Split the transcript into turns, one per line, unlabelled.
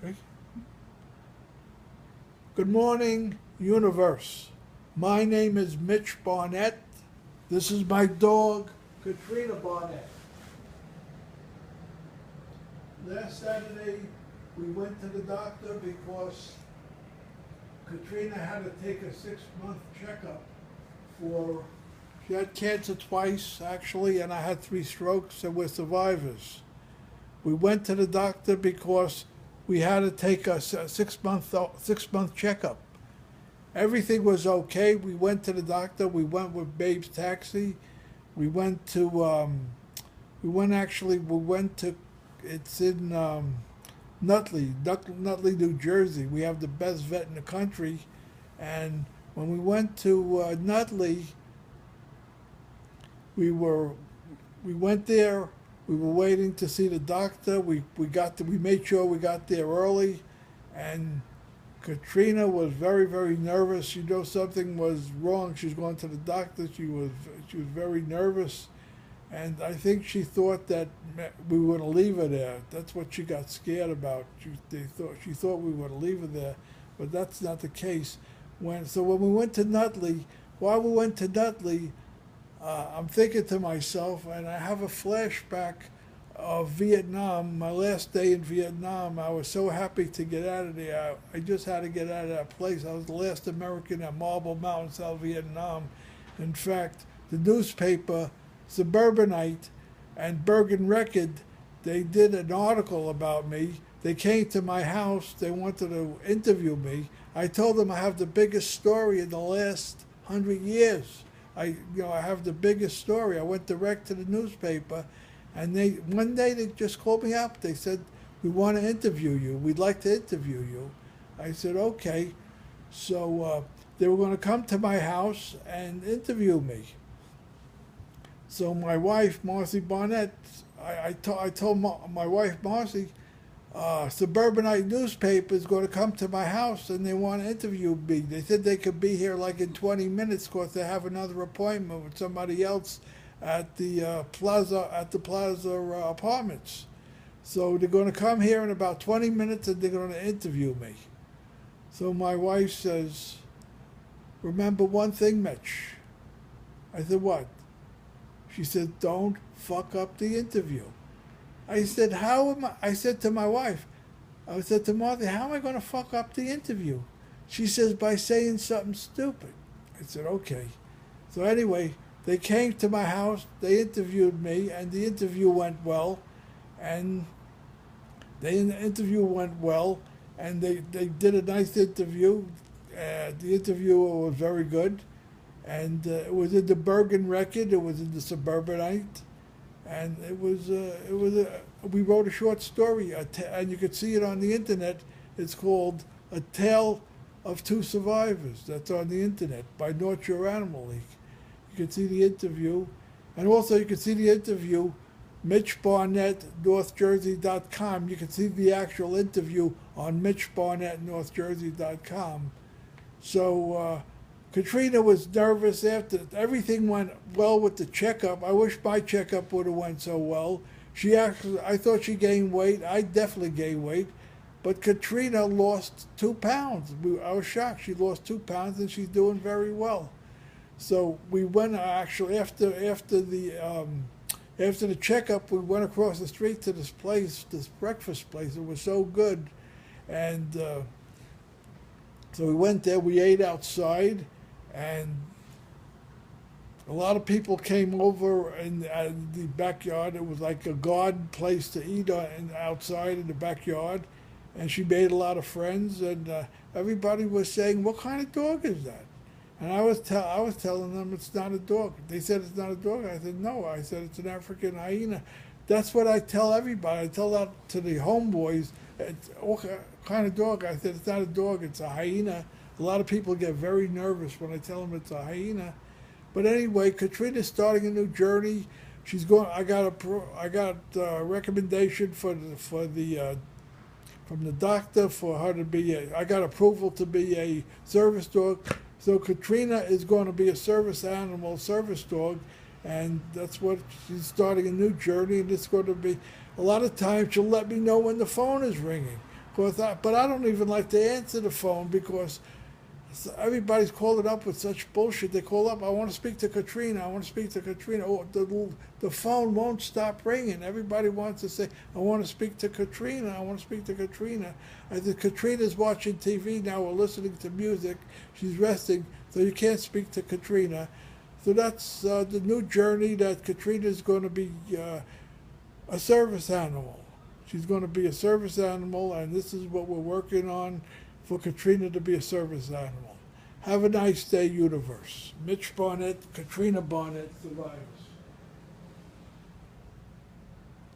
Okay. Good morning, universe. My name is Mitch Barnett. This is my dog, Katrina Barnett. Last Saturday, we went to the doctor because Katrina had to take a 6-month checkup for, she had cancer twice actually, and I had 3 strokes, and we're survivors. We went to the doctor because we had to take a 6-month checkup. Everything was okay. We went to the doctor. We went with Babe's taxi. We went to, it's in Nutley, New Jersey. We have the best vet in the country. And when we went to Nutley, we went there. We were waiting to see the doctor. We made sure we got there early, and Katrina was very, very nervous. You know something was wrong. She was going to the doctor. She was very nervous, and I think she thought that we were going to leave her there. That's what she got scared about. She thought we were going to leave her there, but that's not the case. When we went to Nutley, while we went to Nutley, I'm thinking to myself, and I have a flashback of Vietnam, my last day in Vietnam. I was so happy to get out of there. I just had to get out of that place. I was the last American at Marble Mountain, South Vietnam. In fact, the newspaper, Suburbanite and Bergen Record, they did an article about me. They came to my house. They wanted to interview me. I told them I have the biggest story in the last 100 years. I have the biggest story. I went direct to the newspaper, and one day they just called me up. They said, "We want to interview you. We'd like to interview you." I said, "Okay." So they were going to come to my house and interview me. So my wife, Marcy Barnett, I told my wife, Marcy, Suburbanite newspaper is going to come to my house and they want to interview me. They said they could be here like in 20 minutes because they have another appointment with somebody else at the Plaza Apartments. So they're going to come here in about 20 minutes and they're going to interview me. So my wife says, "Remember one thing, Mitch." I said, "What?" She said, "Don't fuck up the interview." I said, I said to my wife, I said to Martha, "How am I going to fuck up the interview?" She says, "By saying something stupid." I said, "Okay." So anyway, they came to my house, they interviewed me, and the interview went well. And they did a nice interview. The interviewer was very good. And it was in the Bergen Record, it was in the Suburbanite. And we wrote a short story, and you could see it on the internet. It's called "A Tale of Two Survivors." That's on the internet by North Shore Animal League. You can see the interview, and also you can see the interview, Mitch Barnett, NorthJersey.com. You can see the actual interview on Mitch Barnett, NorthJersey.com. So Katrina was nervous after everything went well with the checkup. I wish my checkup would have went so well. I thought she gained weight. I definitely gained weight, but Katrina lost 2 pounds. I was shocked. She lost 2 pounds, and she's doing very well. So we went actually after the checkup. We went across the street to this breakfast place. It was so good, and so we went there. We ate outside. And a lot of people came over in the backyard. It was like a garden place to eat outside in the backyard. And she made a lot of friends. And everybody was saying, "What kind of dog is that?" And I was telling them it's not a dog. They said it's not a dog. I said, "No." I said, "It's an African hyena." That's what I tell everybody. I tell that to the homeboys. What kind of dog? I said, "It's not a dog. It's a hyena." A lot of people get very nervous when I tell them it's a hyena. But anyway, Katrina's starting a new journey. She's going. I got a recommendation from the doctor for her to be. I got approval to be a service dog. So Katrina is going to be a service dog, and that's what she's starting a new journey. And it's going to be a lot of times she'll let me know when the phone is ringing. But I don't even like to answer the phone because everybody's calling up with such bullshit. They call up, I want to speak to Katrina. I want to speak to Katrina. Oh, the phone won't stop ringing. Everybody wants to say, I want to speak to Katrina. I want to speak to Katrina. I think Katrina's watching TV now or listening to music. She's resting, so you can't speak to Katrina. So that's the new journey that Katrina's going to be a service animal. She's going to be a service animal, and this is what we're working on for Katrina to be a service animal. Have a nice day, universe. Mitch Barnett, Katrina Barnett, survivors.